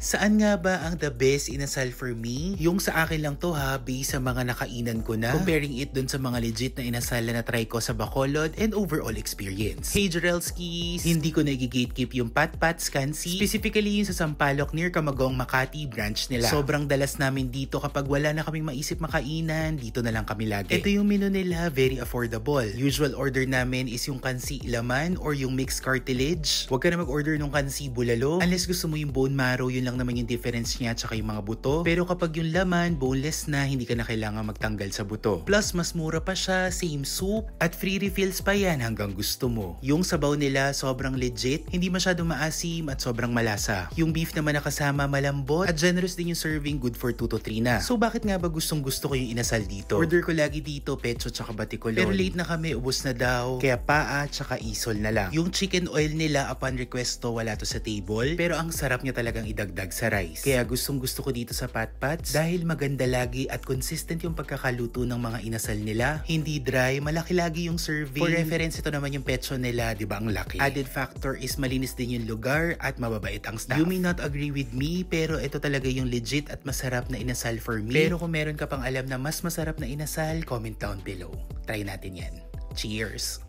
Saan nga ba ang the best inasal for me? Yung sa akin lang to ha, based sa mga nakainan ko na. Comparing it dun sa mga legit na inasal na try ko sa Bacolod and overall experience. Hey Jarelskis! Hindi ko nag-gatekeep yung Patpat Scansi. Specifically yung sa Sampaloc near Camagong Makati branch nila. Sobrang dalas namin dito kapag wala na kaming maisip makainan, dito na lang kami lagi. Ito yung menu nila, very affordable. Usual order namin is yung kansi laman or yung mixed cartilage. Huwag ka na mag-order ng kansi bulalo. Unless gusto mo yung bone marrow, yun lang naman yung difference niya tsaka yung mga buto. Pero kapag yung laman, boneless na, hindi ka na kailangan magtanggal sa buto. Plus, mas mura pa siya, same soup, at free refills pa yan hanggang gusto mo. Yung sabaw nila, sobrang legit, hindi masyadong maasim at sobrang malasa. Yung beef naman nakasama malambot, at generous din yung serving, good for 2 to 3 na. So bakit nga ba gustong gusto ko yung inasal dito? Order ko lagi dito, pecho tsaka batikolon. Pero late na kami, ubos na daw, kaya paa tsaka isol na lang. Yung chicken oil nila, upon request to, wala to sa table, pero ang sarap niya talagang idagdag sa rice. Kaya gustong gusto ko dito sa Patpats dahil maganda lagi at consistent yung pagkakaluto ng mga inasal nila. Hindi dry, malaki lagi yung serving. For reference, ito naman yung pecho nila, di ba ang laki? Added factor is malinis din yung lugar at mababait ang staff. You may not agree with me, pero ito talaga yung legit at masarap na inasal for me. Pero kung meron ka pang alam na mas masarap na inasal, comment down below. Try natin yan. Cheers!